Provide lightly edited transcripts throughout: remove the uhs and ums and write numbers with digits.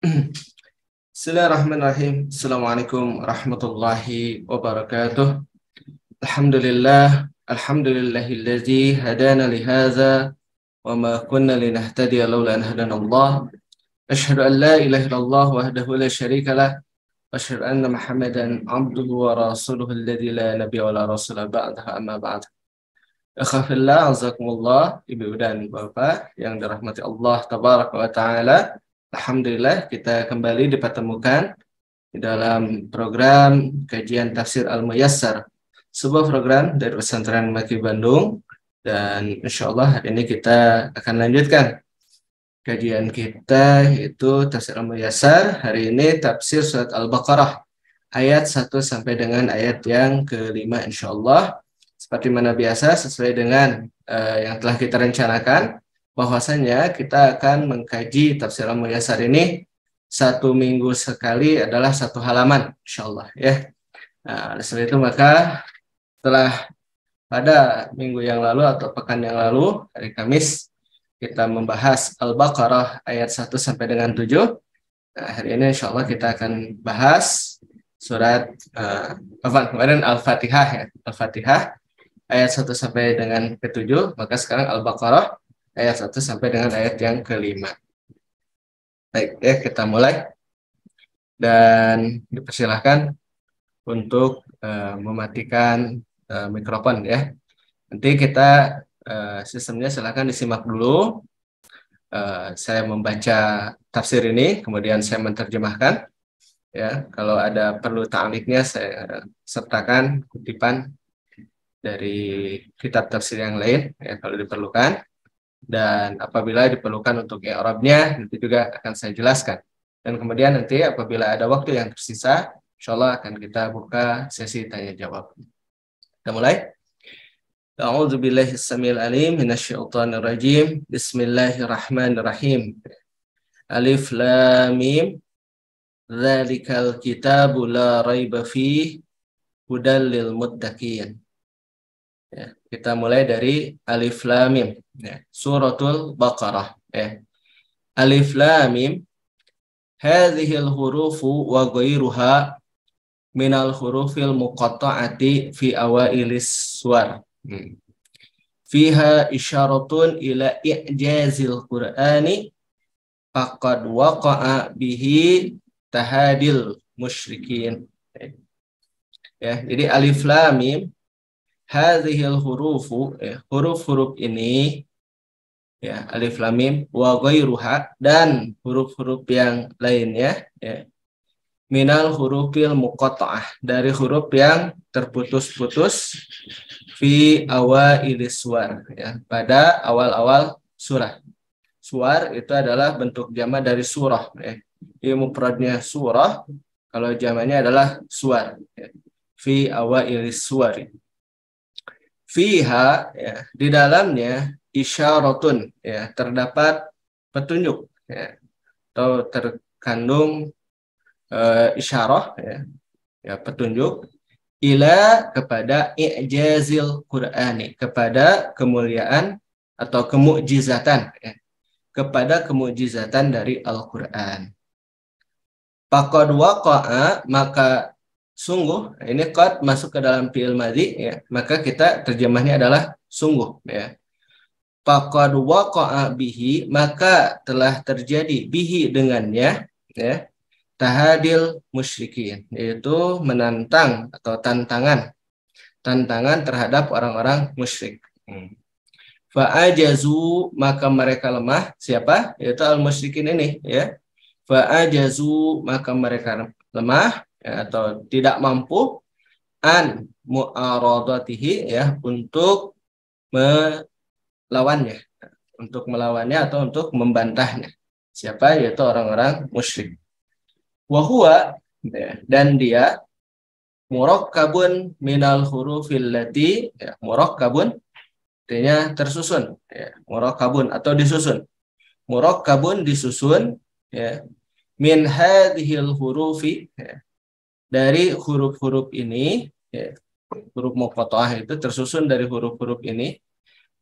Bismillahirrahmanirrahim. Assalamualaikum warahmatullahi wabarakatuh. Alhamdulillah, alhamdulillahilladzi hadana li hadza wa ma kunna linahtadiya laula an hadanallah. Asyhadu an la ilaha illallah wahdahu la syarika lah wa asyhadu anna Muhammadan abduhu wa rasuluhu alladzi la nabiyya wa la rasula ba'dahu amma ba'd. Akhafillah, azakumullah, ibu dan bapak yang dirahmati Allah tabaraka wa taala. Alhamdulillah kita kembali dipertemukan di dalam program kajian tafsir Al-Muyassar, sebuah program dari Pesantren Maki Bandung, dan insya Allah hari ini kita akan lanjutkan kajian kita yaitu tafsir Al-Muyassar. Hari ini tafsir surat Al-Baqarah ayat 1 sampai dengan ayat yang kelima insya Allah. Seperti mana biasa sesuai dengan yang telah kita rencanakan, bahwasanya kita akan mengkaji tafsir Al-Muyassar ini satu minggu sekali adalah satu halaman, insya Allah ya. Nah, setelah itu maka setelah pada minggu yang lalu atau pekan yang lalu, hari Kamis, kita membahas Al-Baqarah ayat 1 sampai dengan 7. Nah, hari ini insya Allah kita akan bahas surat kemarin Al-Fatihah ya. Al-Fatihah ayat 1 sampai dengan ke-7, maka sekarang Al-Baqarah ayat 1 sampai dengan ayat yang kelima. Baik, ya kita mulai. Dan dipersilahkan untuk mematikan mikrofon ya. Nanti kita sistemnya silahkan disimak dulu. Saya membaca tafsir ini, kemudian saya menerjemahkan. Ya, kalau ada perlu ta'liqnya saya sertakan kutipan dari kitab tafsir yang lain ya kalau diperlukan. Dan apabila diperlukan untuk i'rabnya nanti juga akan saya jelaskan. Dan kemudian nanti apabila ada waktu yang tersisa, insyaallah akan kita buka sesi tanya jawab. Kita mulai. A'udzu billahi samil alim minasyaitonir rajim. Bismillahirrahmanirrahim. Alif lam mim. Dzalikal kitabu la raiba fihi hudal lil muttaqin. Ya, kita mulai dari Alif Lam Mim. Ya, Suratul Baqarah. Ya. Alif Lam Mim. Hadhil hurufu wa ghairuha minal hurufil muqatta'ati fi awailis suwar. Fiha isyaratun ila i'jazil Qur'ani faqad waqa'a bihi tahadil musyrikin. Ya, jadi Alif Lam Mim. Hadhil hurufu, huruf-huruf ini ya, alif lam mim wa ghairuha, dan huruf-huruf yang lainnya ya, minal hurufil muqatta'ah, dari huruf yang terputus-putus, fi awailis suwar ya, pada awal-awal surah. Suwar itu adalah bentuk jamak dari surah ya. Mufradnya surah, kalau jamaknya adalah suwar ya. Fi awailis suwari. Fiha ya, di dalamnya isyaratun ya, terdapat petunjuk ya, atau terkandung isyarah ya, ya petunjuk ila, kepada i'jazil Qur'ani, kepada kemuliaan atau kemukjizatan ya, kepada kemukjizatan dari Al-Qur'an. Faqad waqa'a, maka sungguh, ini qad masuk ke dalam fi'il madhi ya, maka kita terjemahnya adalah sungguh ya. Faqad waqa'a bihi, maka telah terjadi bihi dengannya ya, tahadil musyrikin, yaitu menantang atau tantangan terhadap orang-orang musyrik. Fa'ajazu, maka mereka lemah, siapa? Yaitu al-musyrikin ini ya. Fa'ajazu, maka mereka lemah ya, atau tidak mampu an mu'aradatihi ya, untuk melawannya, atau untuk membantahnya. Siapa? Yaitu orang-orang musyrik. Wa huwa ya, dan dia murakkabun minal hurufil lati ya, murakkabun artinya tersusun ya, murakkabun atau disusun. Murakkabun disusun ya, min hadhil hurufi ya, dari huruf-huruf ini ya, huruf muqatta'ah itu tersusun dari huruf-huruf ini,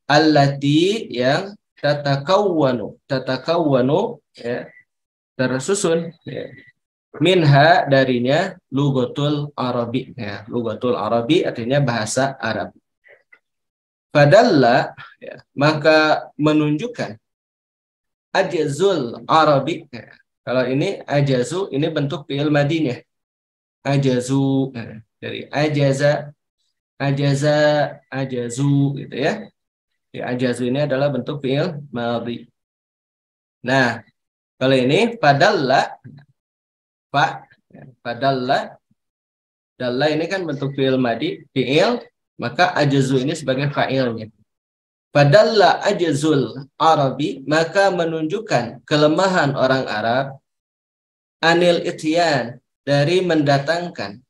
allati yang tatakawwanu ya, tersusun. Ya. Minha darinya lugatul Arabi. Ya. Lugatul Arabi artinya bahasa Arab. Fadalla, ya, maka menunjukkan ajazul Arabi. Ya. Kalau ini ajazu, ini bentuk fi'il madin ya. Ajazu, ya. Dari ajaza, ajaza, ajazu, gitu ya. Ya, ajazu ini adalah bentuk fi'il madhi. Nah, kalau ini padalla, pak, ya, padalla, dalla ini kan bentuk fi'il madhi, fi'il, maka ajazu ini sebagai fa'ilnya. Padalla ajazul Arabi, maka menunjukkan kelemahan orang Arab anil ityan, dari mendatangkan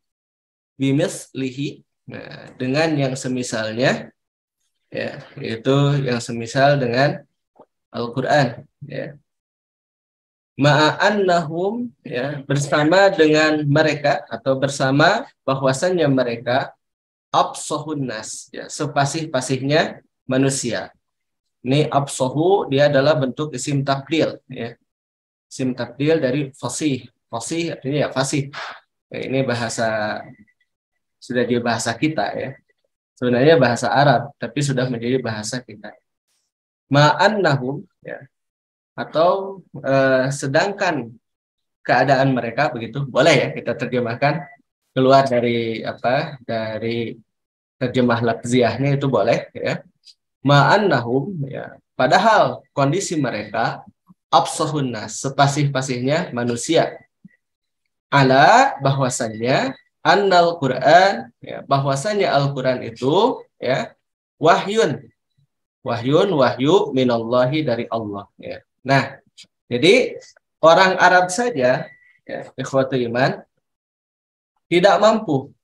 bimislihi, nah, dengan yang semisalnya, ya, yaitu yang semisal dengan Al-Qur'an, ya. Ma'annahum, ya, bersama dengan mereka atau bersama bahwasannya mereka absahun nas, ya, sepasih-pasihnya manusia. Ini absahu, dia adalah bentuk isim tabdil, ya. Isim tabdil dari fasih. Fasih artinya ya fasih. Ya, ini bahasa, sudah di bahasa kita ya. Sebenarnya bahasa Arab, tapi sudah menjadi bahasa kita. Ma'annahum, ya, atau sedangkan keadaan mereka begitu, boleh ya kita terjemahkan keluar dari apa, dari terjemah lafziahnya itu boleh ya. Ma'annahum, ya, padahal kondisi mereka absahun nas, sepasih-pasihnya manusia, ala bahwasannya annal Quran, ya, bahwasannya Al-Quran itu ya wahyun, wahyu minallahi, dari Allah ya. Nah, jadi orang Arab saja ya, ikhwatul iman, tidak mampu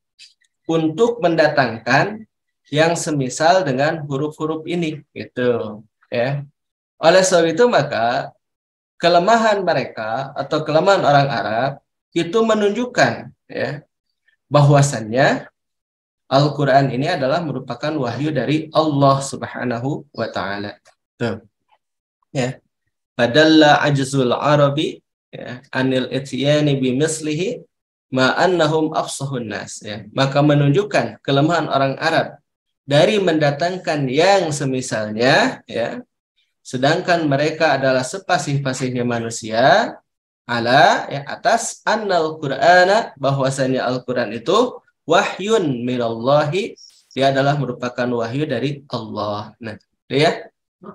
untuk mendatangkan yang semisal dengan huruf-huruf ini gitu ya. Oleh sebab itu maka kelemahan mereka atau kelemahan orang Arab itu menunjukkan ya bahwasannya Al-Quran ini adalah merupakan wahyu dari Allah Subhanahu wa Ta'ala. Tuh. Ya. Padalla ajzul Arabi, ya, anil ityani bimislihi ma annahum afsahun nas, ya. Maka menunjukkan kelemahan orang Arab dari mendatangkan yang semisalnya, ya, sedangkan mereka adalah sepasih-pasihnya manusia, ala, ya, atas annal Qur'ana, bahwasanya Al-Quran itu wahyun minallahi, dia adalah merupakan wahyu dari Allah. Nah, ya.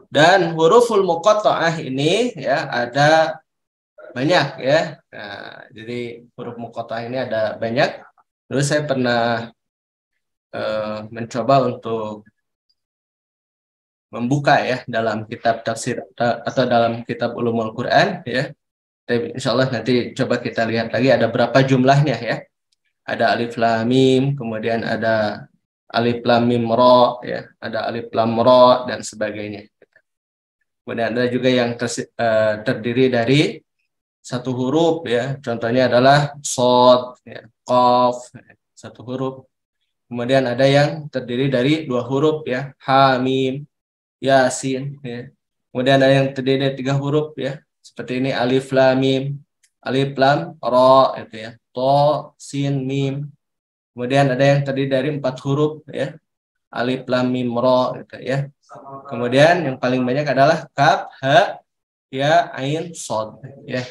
Dan huruful muqatta'ah ini ya ada banyak ya. Nah, jadi huruf muqatta'ah ini ada banyak. Terus saya pernah mencoba untuk membuka ya dalam kitab tafsir atau dalam kitab Ulumul Quran ya. Tapi insya Allah nanti coba kita lihat lagi ada berapa jumlahnya ya. Ada alif lam mim, kemudian ada alif lam mim ra ya, ada alif lam ra dan sebagainya. Kemudian ada juga yang terdiri dari satu huruf ya. Contohnya adalah shad, ya, qaf, satu huruf. Kemudian ada yang terdiri dari dua huruf ya, ha mim, yasin ya. Kemudian ada yang terdiri dari tiga huruf ya. Seperti ini alif lam mim, alif lam ra itu ya. To, sin, mim. Kemudian ada yang terdiri dari empat huruf ya. Alif lam mim ra gitu ya. Kemudian yang paling banyak adalah kaf, ha, ya, ain, shad ya.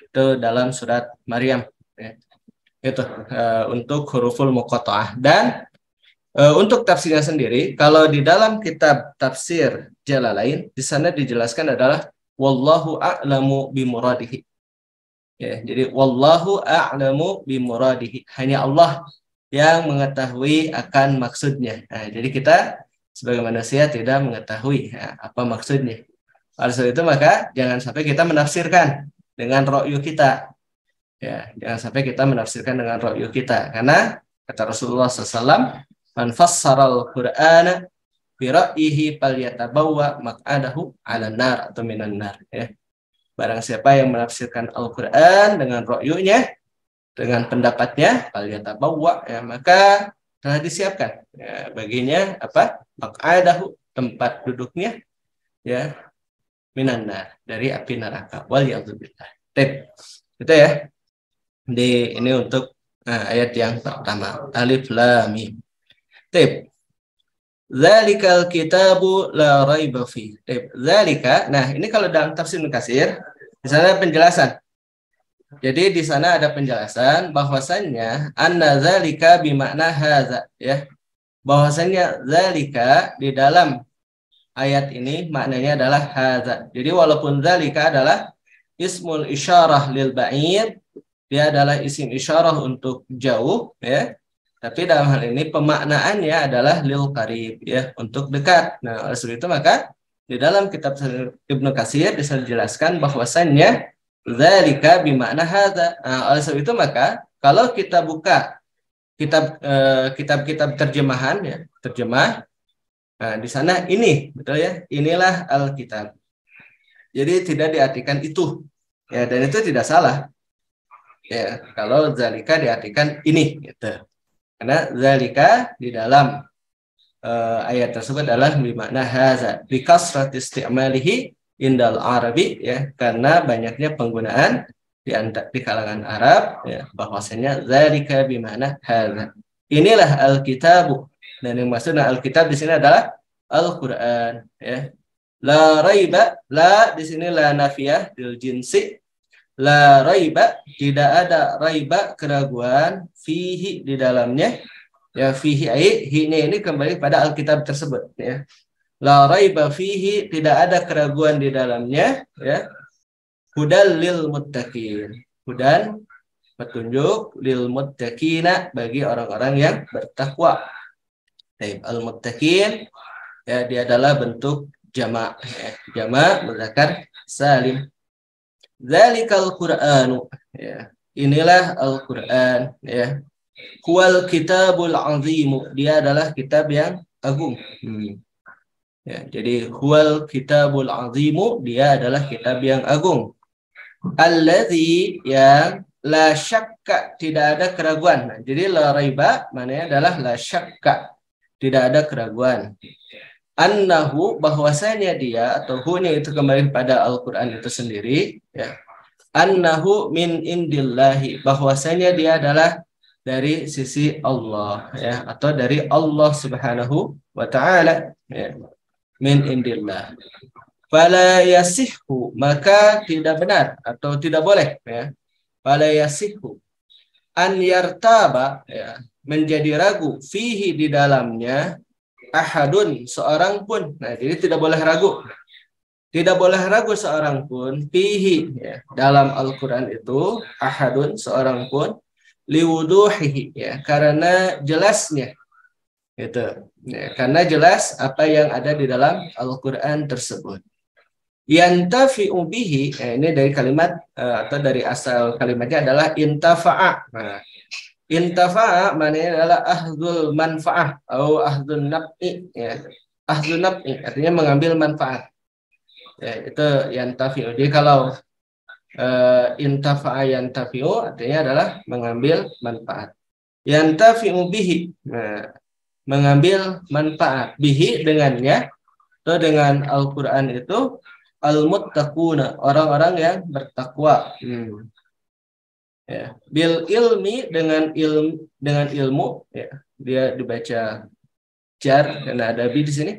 Itu dalam surat Maryam ya. Itu untuk huruful muqatta'ah. Dan untuk tafsirnya sendiri, kalau di dalam kitab tafsir Jalalain, di sana dijelaskan adalah wallahu a'lamu bimuradihi. Ya, jadi wallahu a'lamu bimuradihi. Hanya Allah yang mengetahui akan maksudnya. Nah, jadi kita sebagai manusia tidak mengetahui ya, apa maksudnya. Oleh sebab itu maka jangan sampai kita menafsirkan dengan ra'yu kita. Ya, jangan sampai kita menafsirkan dengan ra'yu kita. Karena kata Rasulullah SAW, man fassaral Qur'ana bi ra'yihi falyatabawwa maq'adahu 'alan nar atau minan nar ya. Barang siapa yang menafsirkan Al-Qur'an dengan ra'yunya, dengan pendapatnya, falyatabawwa ya, maka telah disiapkan ya, baginya apa? Maq'adahu, tempat duduknya ya, minan nar, dari api neraka. Waliyadzubillah. Tip. Itu ya. Ini untuk ayat yang pertama. Alif lam mim. Tip. Zalikal kitabu la raiba fi. Tip. Zalika. Nah, ini kalau dalam tafsir Ibnu Katsir, di sana ada penjelasan. Jadi di sana ada penjelasan bahwasannya anna zalika bimakna hadza, ya. Bahwasannya zalika di dalam ayat ini maknanya adalah hadza. Jadi walaupun zalika adalah ismul isyarah lil ba'id, dia adalah isim isyarah untuk jauh, ya. Tapi dalam hal ini pemaknaannya adalah lil qarib, ya, untuk dekat. Nah, oleh sebab itu maka di dalam kitab Ibnu Katsir dijelaskan bahwasannya zalika bimakna hadza. Nah, oleh sebab itu maka kalau kita buka kitab-kitab terjemahan, ya, terjemah, nah, di sana ini, betul ya, inilah Alkitab. Jadi tidak diartikan itu, ya, dan itu tidak salah, ya, kalau zalika diartikan ini, gitu. Karena zalika di dalam ayat tersebut adalah bermakna haza bi kasrati isti'malihi indal arabi, ya, karena banyaknya penggunaan di kalangan Arab, ya, bahwasanya zalika bermakna haza. Inilah Alkitabu, dan yang maksudnya Alkitab di sini adalah Al-Qur'an, ya. La raiba, la di sini la nafiyah lil jinsi. La raiba, tidak ada raiba, keraguan, fihi di dalamnya, ya, fihi ai ini kembali pada Alkitab tersebut, ya. La raiba fihi, tidak ada keraguan di dalamnya, ya. Hudal lil muttaqin, hudan petunjuk, lil muttaqina bagi orang-orang yang bertakwa. Al muttaqin, ya, dia adalah bentuk jamak, ya, jamak muzakkar salim. Zalikal Qur'anu, ya, inilah Al-Qur'an, ya. Huwal kitabul azimu, dia adalah kitab yang agung. Ya, jadi huwal kitabul azimu, dia adalah kitab yang agung. Alladzi, yang la syakka, tidak ada keraguan. Nah, jadi la raiba maknanya adalah la syakka, tidak ada keraguan. Annahu, bahwasanya dia, atau hu-nya itu kembali pada Al-Qur'an itu sendiri, ya. Annahu min indillahi, bahwasanya dia adalah dari sisi Allah, ya, atau dari Allah Subhanahu wa taala, ya. Min indillah. Fala yasihhu, maka tidak benar atau tidak boleh, ya. Fala yasihhu an yartaba, ya, menjadi ragu, fihi di dalamnya, ahadun, seorang pun. Nah, jadi tidak boleh ragu. Tidak boleh ragu seorang pun, fihi, ya, dalam Al-Qur'an itu, ahadun, seorang pun, liwuduhihi, ya, karena jelasnya. Itu, ya, karena jelas apa yang ada di dalam Al-Qur'an tersebut. Yantafi'u bihi, ya, ini dari kalimat atau dari asal kalimatnya adalah intafa'a. Nah, intafa'a maknanya adalah ahdzul manfaah atau ahdzun naf'i, ya. Ahdzun naf'i artinya mengambil manfaat. Ya, itu yantafi'u. Jadi kalau intafa'a yantafi'u artinya adalah mengambil manfaat. Yantafi'u bihi, nah, mengambil manfaat, bihi dengannya atau dengan Al-Qur'an itu, al-muttaquna, orang-orang yang bertakwa. Ya. Bil ilmi, dengan ilmu, ya, dia dibaca jar karena ada bi di sini.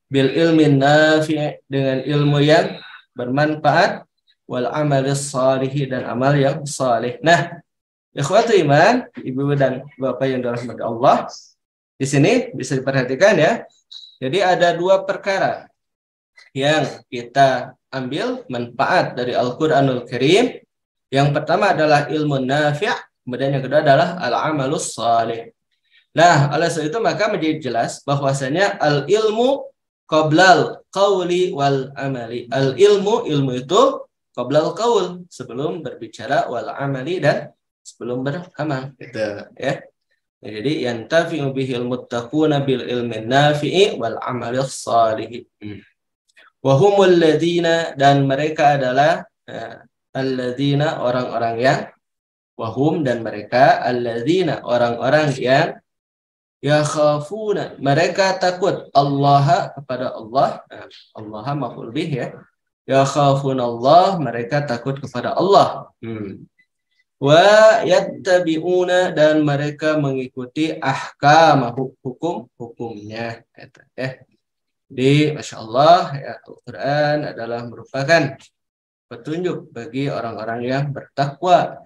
Bil ilmi nafi', dengan ilmu yang bermanfaat, wal amalis salihi, dan amal yang saleh. Nah, ikhwatu iman, ibu dan bapak yang dirahmati Allah, di sini bisa diperhatikan, ya. Jadi ada dua perkara yang kita ambil manfaat dari Al-Qur'anul Karim. Yang pertama adalah ilmu nafi', kemudian yang kedua adalah al-amalus salih. Nah, oleh sebab itu maka menjadi jelas bahwasanya al-ilmu qoblal qauli wal amali. Al-ilmu, ilmu itu qoblal qaul, sebelum berbicara, wal amali, dan sebelum beramal. Gitu, ya. Jadi yantafi'u bihil muttaquna bil ilmi nafi'i wal amalus salih. Wa humul ladzina, dan mereka adalah alladzina, orang-orang yang, wahum, dan mereka, alladzina, orang-orang yang, yakhafuna, mereka takut, Allah, kepada Allah, Allah maf'ul bih, ya, Yakhafunallah, mereka takut kepada Allah. Wa yattabi'una, dan mereka mengikuti ahkam hukum-hukumnya. Jadi, Masya Allah, ya, Al-Quran adalah merupakan petunjuk bagi orang-orang yang bertakwa.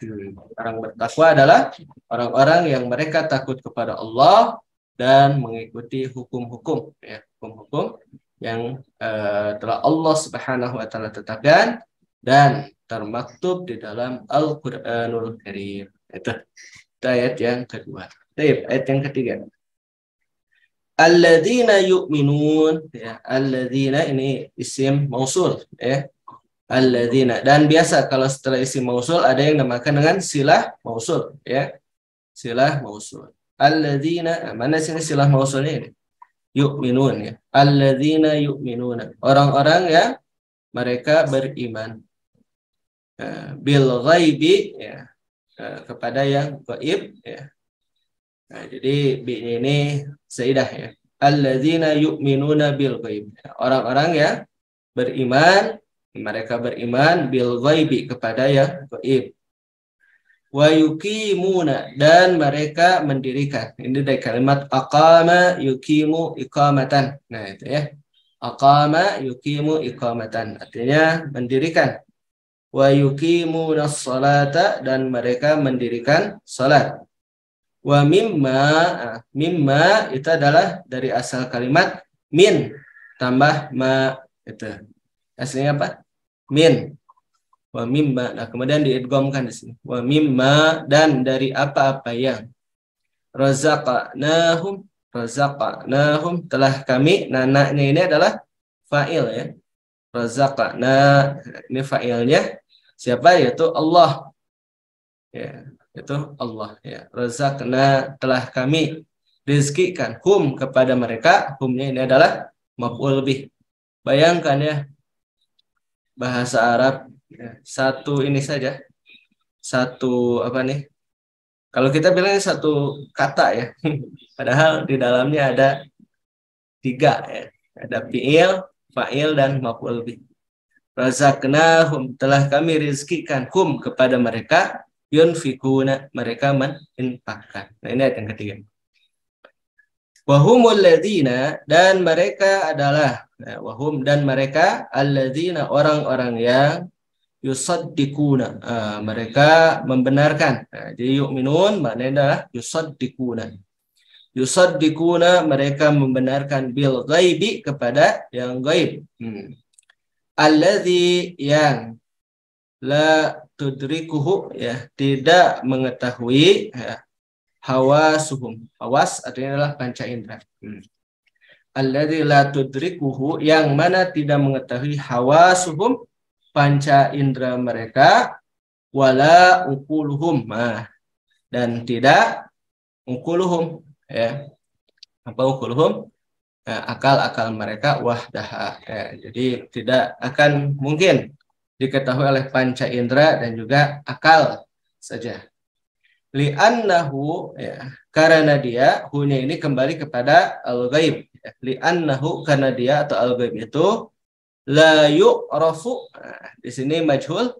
Orang bertakwa adalah orang-orang yang mereka takut kepada Allah dan mengikuti hukum-hukum, ya, hukum-hukum yang telah Allah Subhanahu wa taala tetapkan dan termaktub di dalam Al-Qur'anul Karim. Itu ayat yang kedua. Ayat yang ketiga. Alladzina yu'minun, ya, alladzina ini isim mausul, ya. Alladzina, dan biasa kalau setelah isim mausul ada yang dinamakan dengan silah mausul, ya. Silah mausul. Alladzina, mana sini silah mausulnya ini? Yu'minun, ya. Alladzina yu'minuna, orang-orang yang mereka beriman bil ghaibi, ya, kepada yang gaib, ya. Nah, jadi bi-nya ini zaidah, ya. Alladzina yu'minuna bil ghaib, orang-orang yang beriman, mereka beriman bil ghaibi, kepada yang gaib. Wa yuqimuna, dan mereka mendirikan. Ini dari kalimat aqama yuqimu iqamatan. Nah, itu ya. Aqama yuqimu iqamatan, artinya mendirikan. Wa yuqimuna sholata, dan mereka mendirikan salat. Wa mimma itu adalah dari asal kalimat min tambah ma, itu. Aslinya apa? Min. Wa mimma. Nah, kemudian diidghamkan di sini. Wa mimma, dan dari apa-apa yang razaqnahum telah kami. Nanaknya ini adalah fa'il, ya. Razaqna, ini fa'ilnya siapa? Yaitu Allah. Ya, itu Allah, ya. Razaqna, telah kami rizkikan hum, kepada mereka. Humnya ini adalah maf'ul bih. Bayangkan, ya, bahasa Arab, ya, satu ini saja, satu apa nih? Kalau kita bilang satu kata, ya, padahal di dalamnya ada tiga, ya. Ada fi'il, fa'il, dan maf'ul bih. Razaqnahum, telah kami rizkikan hum, kepada mereka, yunfikuna, mereka menginfakkan. Nah, ini ayat yang ketiga. Wahumul ladzina, dan mereka adalah, wahum, dan mereka, alladzina, orang-orang yang yusaddiquna, mereka membenarkan. Jadi yu'minun maknanya adalah yusaddiquna. Yusaddiquna, mereka membenarkan bil ghaibi, kepada yang gaib. Alladzi, yang la tudrikuhu, ya, tidak mengetahui, ya, hawasuhum. Hawas artinya adalah panca indera. Alladzi la tudrikuhu, yang mana tidak mengetahui hawasuhum, panca indera mereka, wala uquluhum, dan tidak uquluhum, ya. Apa uquluhum? Akal-akal mereka wahdaha, ya. Jadi tidak akan mungkin diketahui oleh panca indera dan juga akal saja. Li'annahu, ya, karena dia, hunya ini kembali kepada al-ghaib. Li'annahu, karena dia atau al-ghaib itu la yu'rafu, di sini majhul,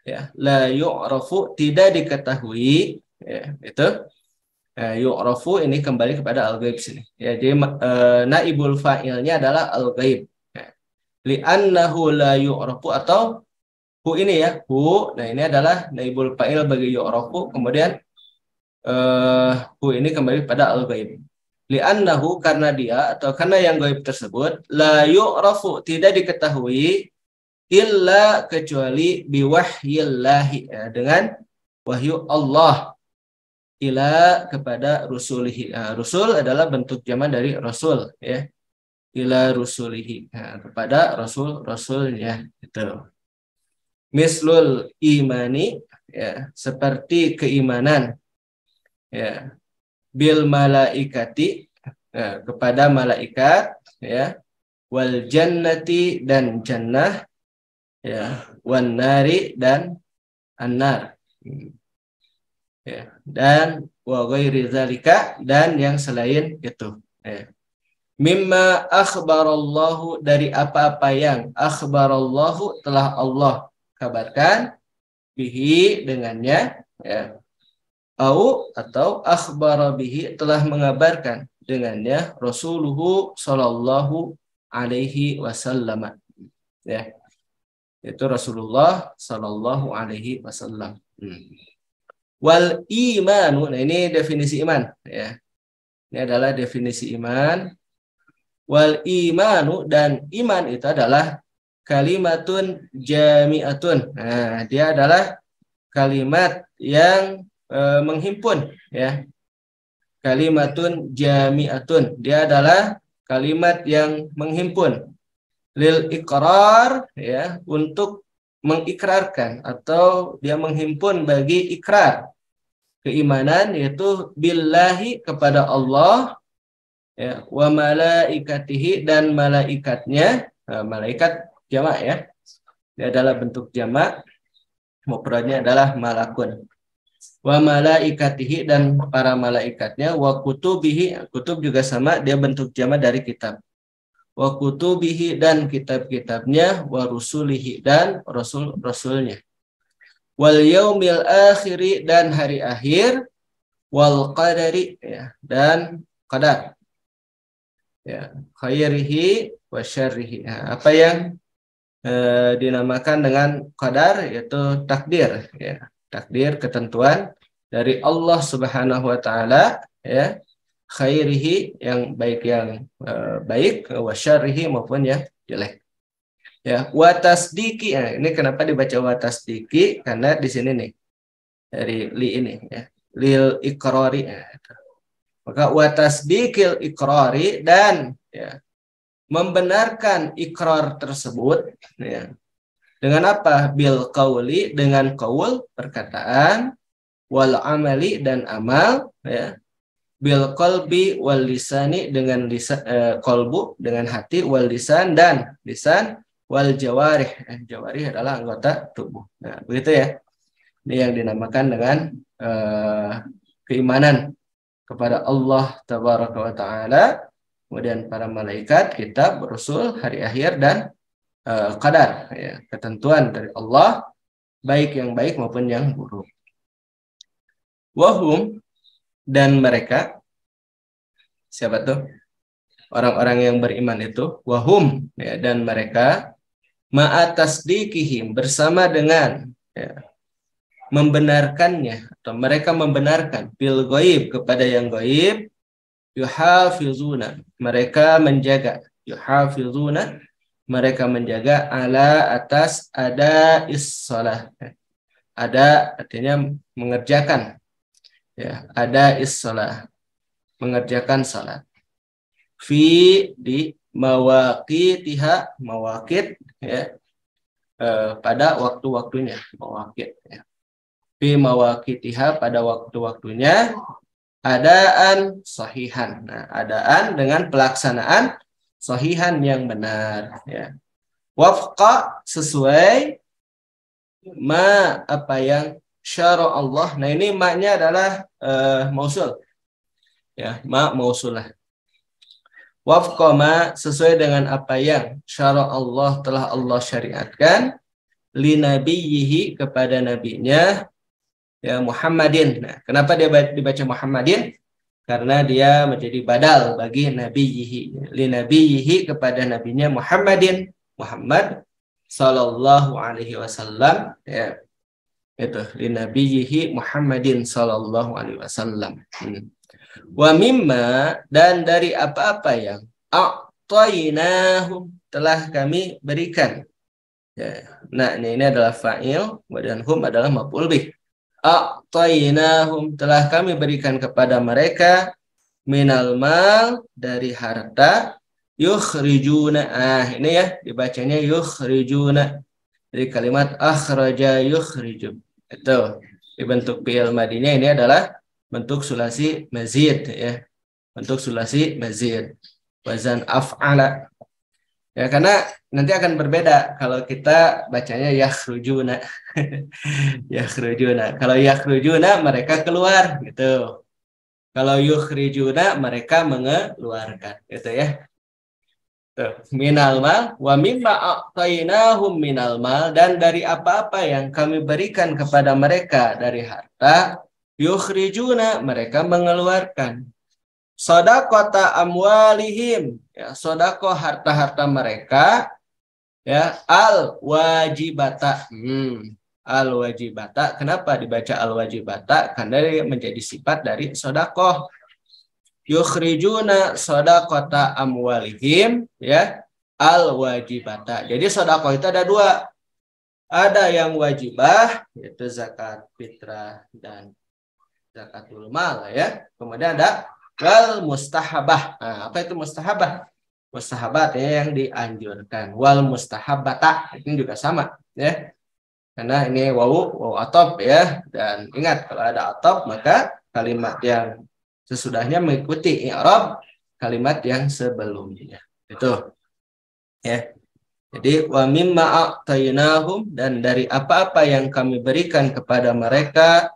ya, la yu'rafu, tidak diketahui, ya, itu yu'rafu ini kembali kepada al-ghaib sini. Ya, jadi naibul fa'ilnya adalah al-ghaib. Ya. Li'annahu la yu'rafu, atau hu ini, ya, hu. Nah, ini adalah naibul fa'il bagi yu'rafu, kemudian hu ini kembali pada al-ghaib. Li'annahu, karena dia atau karena yang gaib tersebut, la yu'rafu, tidak diketahui, illa, kecuali biwahyillahi, ya, dengan wahyu Allah, ila, kepada rusulihi. Rusul adalah bentuk jaman dari rasul, ya. Ila rusulihi, kepada rasul-rasulnya, itu. Mislul imani, ya, seperti keimanan, ya, bil malaikati, ya, kepada malaikat, ya, wal jannati, dan jannah, ya, wan nari, dan annar, ya, dan wa ghairi zalika, dan yang selain itu, ya. Mimma akhbarallahu, dari apa-apa yang akhbarallahu telah Allah kabarkan, bihi dengannya, ya. Atau akhbara bihi telah mengabarkan dengannya, Rasuluhu sallallahu alaihi wasallam, ya. Itu Rasulullah sallallahu alaihi wasallam. Wal imanu, nah ini definisi iman, ya. Ini adalah definisi iman. Wal imanu, dan iman itu adalah kalimatun jami'atun. Nah, dia adalah kalimat yang menghimpun, ya. Kalimatun jami'atun, dia adalah kalimat yang menghimpun. Lil iqrar, ya, untuk mengikrarkan, atau dia menghimpun bagi ikrar keimanan, yaitu billahi, kepada Allah, ya, wa malaikatihi, dan malaikatnya. Malaikat jamak, ya, dia adalah bentuk jamak, mufradnya adalah malakun. Wa malaikatihi, dan para malaikatnya. Wa kutubihi, kutub juga sama, dia bentuk jamak dari kitab. Wa kutubihi, dan kitab-kitabnya. Wa rusulihi, dan rasul-rasulnya. Wal yaumil akhiri, dan hari akhir. Wal qadari, ya, dan qadar, ya, khairihi wa syarrihi. Nah, apa yang dinamakan dengan qadar, yaitu takdir, ya. Takdir, ketentuan dari Allah Subhanahu wa taala, ya. Khairihi, yang baik, yang baik, wa syarrihi, maupun yang jelek. Ya, wa tasdiki. Nah, ini kenapa dibaca wa tasdiki? Karena di sini nih, dari li ini, ya. Lil iqrari. Ya. Maka wa tasdikil iqrari, dan, ya, membenarkan ikrar tersebut, ya. Dengan apa? Bil qauli, dengan qaul, perkataan, wal amali, dan amal, ya. Bil qalbi wal lisani, dengan lisan, qalbu dengan hati, wal lisan, dan lisan, wal jawarih. Jawarih adalah anggota tubuh. Nah, begitu, ya. Ini yang dinamakan dengan keimanan kepada Allah tabaraka wa taala, kemudian para malaikat, kitab, rasul, hari akhir, dan qadar, ya, ketentuan dari Allah, baik yang baik maupun yang buruk. Wahum, dan mereka, siapa tuh? Orang-orang yang beriman itu. Wahum, ya, dan mereka, ma'atasdikihim, bersama dengan, ya, membenarkannya, atau mereka membenarkan, bil ghaib, kepada yang ghaib, yuhafizuna, mereka menjaga, yuhafizuna, mereka menjaga, ala, atas, ada is-shalah. Ada artinya mengerjakan, ya, ada is-shalah, mengerjakan salat. Fi, di mawaqitiha, mawaqit, ya, pada waktu-waktunya, mawaqit, ya. Fi mawaqitiha, pada waktu-waktunya. Adaan sahihan. Nah, adaan dengan pelaksanaan sahihan, yang benar, ya. Wafqa, sesuai, ma, apa yang syara Allah. Nah, ini maknya adalah mausul, ya, ma mausulah. Wafqa ma, sesuai dengan apa yang syara Allah, telah Allah syariatkan, li nabiyhi, kepada nabinya, ya, Muhammadin. Nah, kenapa dia dibaca Muhammadin? Karena dia menjadi badal bagi nabiyhi, li nabiyhi, kepada nabinya Muhammadin, Muhammad sallallahu alaihi wasallam, ya. Itu li nabiyhi Muhammadin sallallahu alaihi wasallam. Wa mimma, dan dari apa-apa yang a'tainahum, telah kami berikan, ya. Nah, ini adalah fa'il, dan hum adalah maf'ul bih. A'tainahum, telah kami berikan kepada mereka, minal mal, dari harta, yukhrijuna. Ini, ya, dibacanya yukhrijuna, dari kalimat akhraja yukhriju. Itu dibentuk fi'il madinya, ini adalah bentuk sulasi mazid, ya. Bentuk sulasi mazid, wazan af'ala. Ya, karena nanti akan berbeda kalau kita bacanya yakhrujuna. Yakhrujuna. Kalau yakhrujuna, mereka keluar, gitu. Kalau yukhrijuna, mereka mengeluarkan, gitu, ya. Tuh, minal mal wa mimma a'tainahum minal mal, dan dari apa-apa yang kami berikan kepada mereka dari harta, yukhrijuna, mereka mengeluarkan, shadaqata amwalihim, ya, sedekah harta-harta mereka, ya, al wajibata. Al wajibata, kenapa dibaca al wajibata? Karena dia menjadi sifat dari sedekah. Yukhrijuna shadaqata amwalihim, ya, al wajibata. Jadi sedekah itu ada dua. Ada yang wajibah, yaitu zakat fitrah dan zakatul mal, ya. Kemudian ada wal mustahabah. Nah, apa itu mustahabah? Mustahabat, ya, yang dianjurkan. Wal mustahabata ini juga sama, ya. Karena ini wawu atop, ya. Dan ingat, kalau ada atop maka kalimat yang sesudahnya mengikuti i'rab kalimat yang sebelumnya. Itu, ya. Jadi wa mimma a'tainahum, dan dari apa-apa yang kami berikan kepada mereka,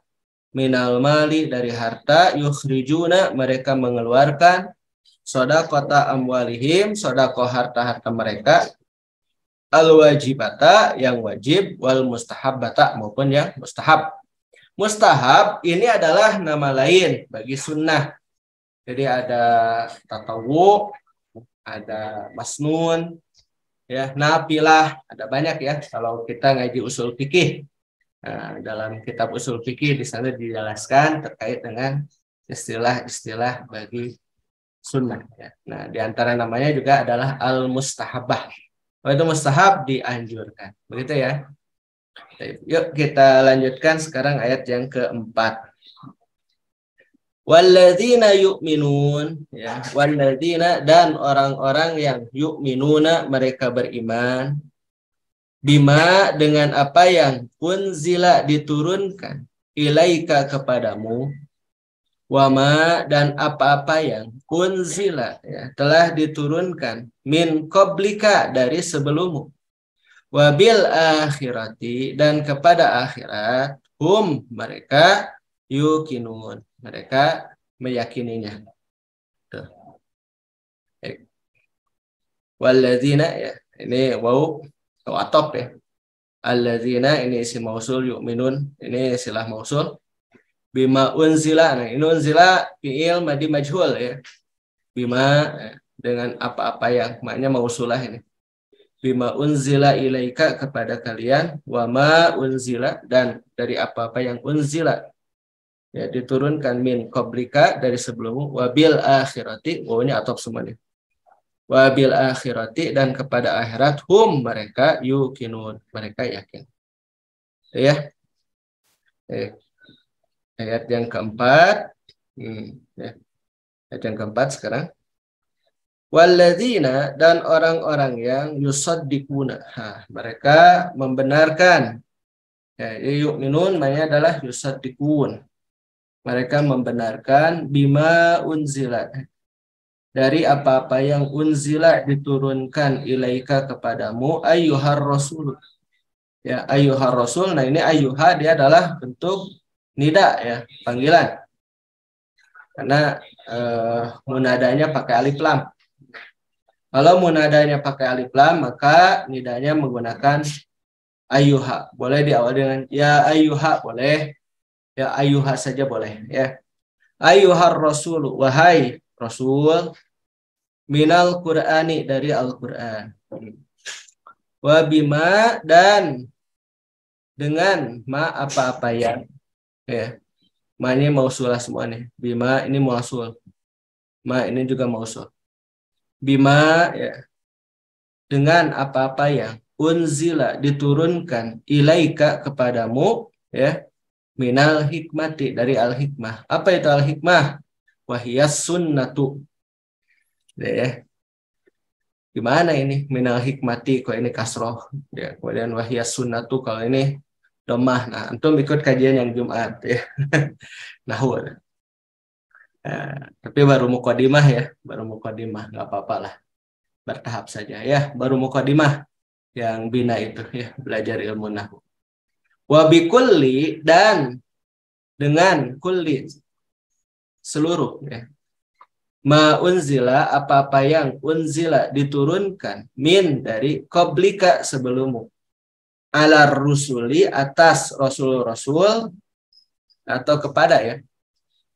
minal mali, dari harta, yukhrijuna, mereka mengeluarkan, shadaqata amwalihim, sedekah harta-harta mereka, al wajibata, yang wajib, wal mustahabata, maupun yang mustahab. Mustahab ini adalah nama lain bagi sunnah. Jadi ada tatawu, ada masnun, ya, nafilah, ada banyak, ya. Kalau kita ngaji usul fikih, nah, dalam kitab usul fikih di sana dijelaskan terkait dengan istilah-istilah bagi sunnah, ya. Nah, di antara namanya juga adalah al-mustahabah. Oh, itu mustahab, dianjurkan. Begitu, ya. Yuk kita lanjutkan sekarang ayat yang keempat. Walladzina yu'minun, ya, walladzina, dan orang-orang yang yu'minuna, mereka beriman, bima, dengan apa yang unzila, diturunkan, ilaika, kepadamu, wama, dan apa-apa yang unzila, ya, telah diturunkan, min qablika, dari sebelummu, wabil akhirati, dan kepada akhirat, hum, mereka, yukinun, mereka meyakininya. Tuh. Walladzina, ya, ini waw atop, ya. Alladzina ini isim mausul, yu'minun ini silah mausul, bima unzila, nah ini unzila fi'il madi majhul, ya. Bima, dengan apa-apa yang maknanya mausulah ini. Bima unzila ilaika, kepada kalian, wama unzila, dan dari apa-apa yang unzila, ya, diturunkan, min qablika, dari sebelummu, wabil akhirati, wawnya atop semuanya, wabil akhirati, dan kepada akhirat, hum, mereka, yukinun, mereka yakin, ya. Ayat yang keempat, ya. Ayat yang keempat sekarang. Walladzina, dan orang-orang yang yusaddiquna, mereka membenarkan, ya, yu'minun maknanya adalah yusaddiqun, mereka membenarkan, bima unzila, dari apa-apa yang unzila, diturunkan, ilaika, kepadamu, ayyuhar rasul, ya, ayyuhar rasul. Nah, ini ayyuha, dia adalah bentuk nida, ya, panggilan, karena munadanya pakai alif lam. Kalau munadanya pakai alif lam, maka nidanya menggunakan ayyuha. Boleh diawali dengan ya ayyuha, boleh. Ya ayyuha saja boleh, ya. Ayyuhar rasul, wahai rasul, minal qur'ani, dari Al-Qur'an. Wa bima, dan dengan ma, apa-apa yang, ya. Ma ini mausulah semuanya. Bima ini mausul. Ma ini juga mausul. Bima, ya, dengan apa-apa yang unzila, diturunkan, ilaika, kepadamu, ya, minal hikmati, dari al-hikmah. Apa itu al-hikmah? Wahiyas sunnatu, ya. Gimana ini minal hikmati, kok ini kasroh, ya. Kemudian wahiyas sunnatu, kalau ini domah. Nah, antum ikut kajian yang Jumat, ya. Nahwu. Tapi baru muqaddimah, ya, baru muqaddimah, nggak apa-apa lah, bertahap saja, ya. Baru muqaddimah yang bina itu, ya, belajar ilmu nahwu. Wa bikulli, dan dengan kulli, seluruh, ya. Ma unzila, apa-apa yang unzila diturunkan, min dari qablika sebelummu, ala rusuli atas rasul-rasul, atau kepada ya.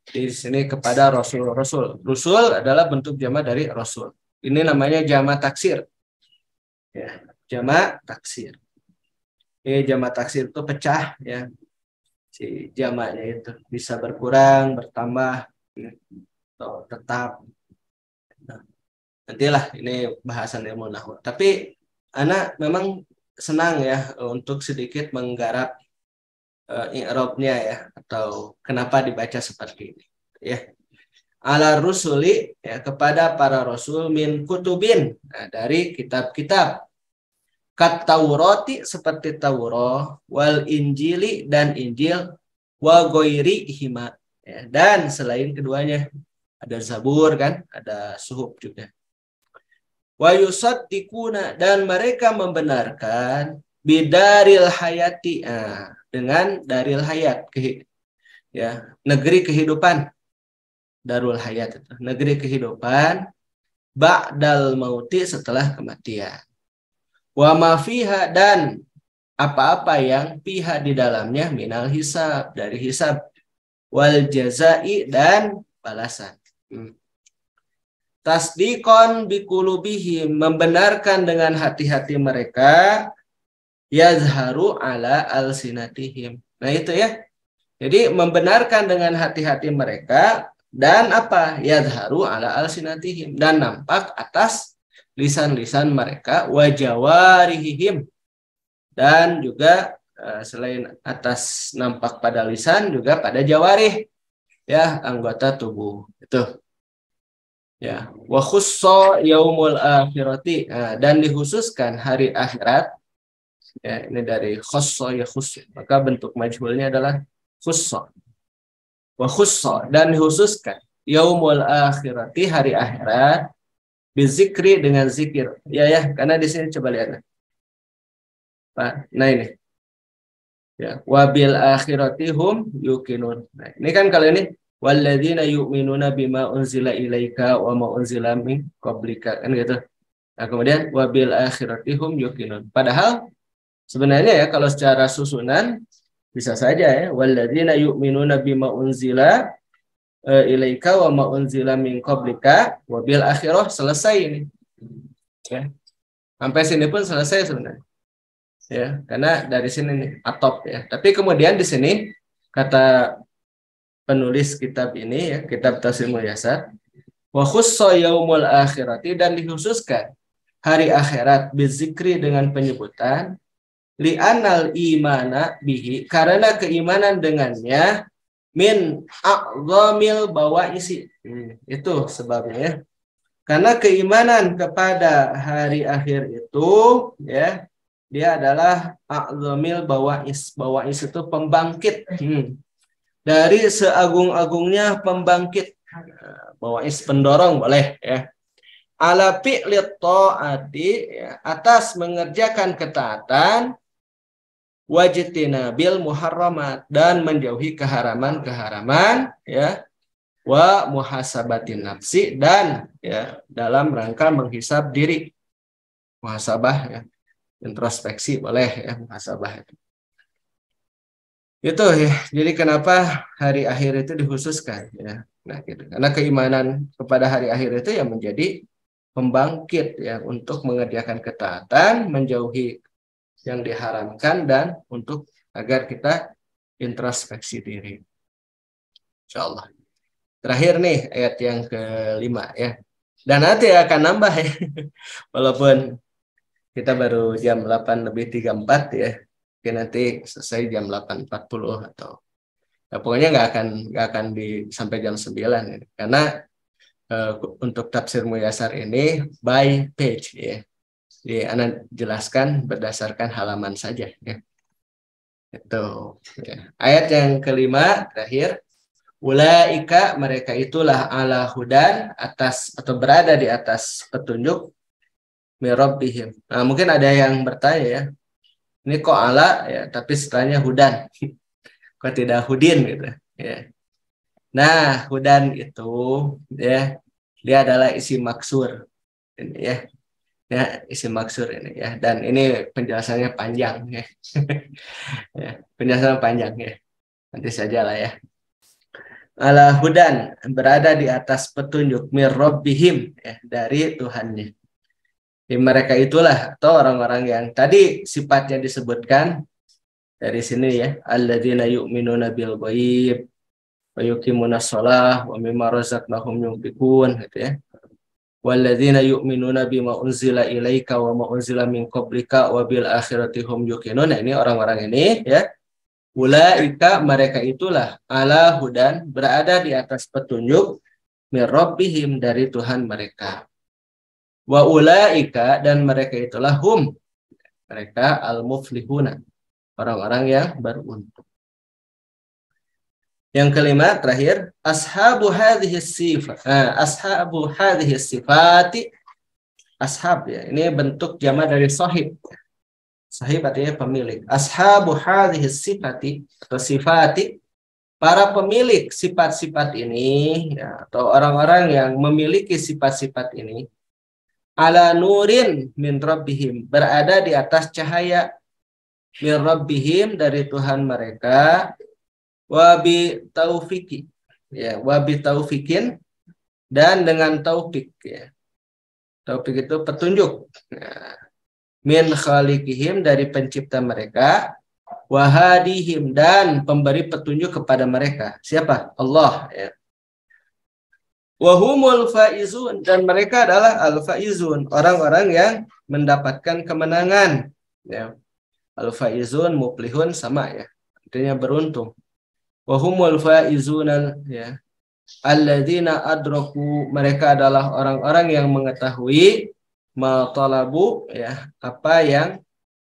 Di sini kepada rasul-rasul. Rasul adalah bentuk jama dari rasul. Ini namanya jama taksir. Ya, jama taksir. Jama taksir itu pecah ya. Si jamanya itu bisa berkurang, bertambah, atau tetap. Nah, nantilah ini bahasan ilmu nahwu. Tapi anak memang senang ya untuk sedikit menggarap i'rabnya ya, atau kenapa dibaca seperti ini ya. Ala rusuli ya, kepada para rasul, min kutubin, nah, dari kitab-kitab, kat Taurati seperti Taurat, wal Injili dan Injil, wa goiri hima ya, dan selain keduanya, ada Zabur kan, ada Suhuf juga. Wa yusaddiquna, dan mereka membenarkan bidaril hayati, dengan daril hayat, ya, negeri kehidupan. Darul hayat itu negeri kehidupan, ba'dal mauti, setelah kematian. Wa ma fiha, dan apa-apa yang fiha di dalamnya, minal hisab, dari hisab, wal jazai, dan balasan. Tasdikon bikulubihim, membenarkan dengan hati-hati mereka, yazharu ala alsinatihim. Nah itu ya. Jadi membenarkan dengan hati-hati mereka, dan apa? Yazharu ala alsinatihim, dan nampak atas lisan-lisan mereka, wajawarihim, dan juga selain atas nampak pada lisan, juga pada jawarih ya, anggota tubuh itu ya. Wa khussa yaumul akhirati, dan dikhususkan hari akhirat ya, ini dari khussa ya khusus, maka bentuk majhulnya adalah khussa. Wa khussa, dan dikhususkan yaumul akhirati, hari akhirat, bizikri, dengan zikir ya ya, karena di sini coba lihat Pak. Nah ini ya, wabil akhirati hum yuqinun. Nah, ini kan kalau ini walladzina yu'minuna bima unzila ilaika wa ma unzila min qablika, kan gitu. Nah, kemudian wabil akhirati hum yuqinun. Padahal sebenarnya ya, kalau secara susunan bisa saja ya, walladzina yu'minuna bima unzila ilaika wa ma unzila min qablika wabil akhirah, selesai ini. Ya. Sampai sini pun selesai sebenarnya. Ya, karena dari sini nih atop ya. Tapi kemudian di sini kata penulis kitab ini ya, kitab Tafsir Muyassar, wa khussa yaumul akhirati, dan dikhususkan hari akhirat, bizikri, dengan penyebutan, li'anal imana bihi, karena keimanan dengannya, min a'zamil bawaisi, itu sebabnya ya. Karena keimanan kepada hari akhir itu ya, dia adalah a'zamil bawais. Bawais itu pembangkit. Dari seagung-agungnya pembangkit. Bawais pendorong boleh ya. Ala fi'lit ta'ati, ya, atas mengerjakan ketaatan, wajtinabil muharramat, dan menjauhi keharaman-keharaman ya, wa muhasabatin nafsi, dan ya dalam rangka menghisab diri. Muhasabah ya, introspeksi boleh ya, muhasabah itu ya. Jadi kenapa hari akhir itu dikhususkan ya, nah gitu, karena keimanan kepada hari akhir itu yang menjadi pembangkit ya, untuk mengerjakan ketaatan, menjauhi yang diharamkan, dan untuk agar kita introspeksi diri. Insyaallah. Terakhir nih ayat yang kelima ya, dan nanti akan nambah ya. Walaupun kita baru jam 8:34 ya. Oke, nanti selesai jam 8:40 atau ya, pokoknya nggak akan sampai jam 9 ya. Karena untuk tafsir Muyassar ini by page ya. Jadi Anda jelaskan berdasarkan halaman saja ya. Itu ya. Ayat yang kelima terakhir, ulaika, mereka itulah, ala hudan, atas atau berada di atas petunjuk, mirabbihim. Nah, mungkin ada yang bertanya ya, ini kok ala ya, tapi setelahnya hudan, kok tidak hudin gitu ya. Nah, hudan itu ya Dia adalah isim maksur. Ini ya. Ya, isim maksur ini ya. Dan ini penjelasannya panjang ya. Ya, penjelasan panjang ya. Nanti sajalah ya. Ala hudan, berada di atas petunjuk mir rabbihim ya, dari Tuhannya. Di mereka itulah atau orang-orang yang tadi sifatnya disebutkan dari sini ya, alladzina yu'minuna bil ghaib wa yuqimunas shalah wa mimma razaqnahum yunfiqun gitu ya. Walladzina yu'minuna bima unzila ilaika wa ma unzila min qablika wa bil akhirati hum yuqinun. Nah, ini orang-orang ini ya. Ulaika, mereka itulah ala hudan, berada di atas petunjuk mir rabbihim, dari Tuhan mereka. Wa ulaika, dan mereka itulah hum, mereka al muflihuna, orang-orang yang beruntung. Yang kelima terakhir, ashabu hadhihi sifat. Ashabu hadhihi sifati, ashab ya, ini bentuk jama dari sahib. Sahib artinya pemilik. Ashabu hadhihi sifati atau sifati, para pemilik sifat-sifat ini ya, atau orang-orang yang memiliki sifat-sifat ini, ala nurin min rabbihim, berada di atas cahaya min rabbihim, dari Tuhan mereka, wabi taufiki ya, wabi taufikin, dan dengan taufik ya. Taufik itu petunjuk. Nah, min khaliqihim, dari pencipta mereka, wahadihim, dan pemberi petunjuk kepada mereka. Siapa? Allah ya. Wahumul faizun, dan mereka adalah al-faizun, orang-orang yang mendapatkan kemenangan ya. Al-faizun, muflihun sama ya, artinya beruntung. Wahumul faizun ya, alladzina adraku, mereka adalah orang-orang yang mengetahui ma talabu ya, apa yang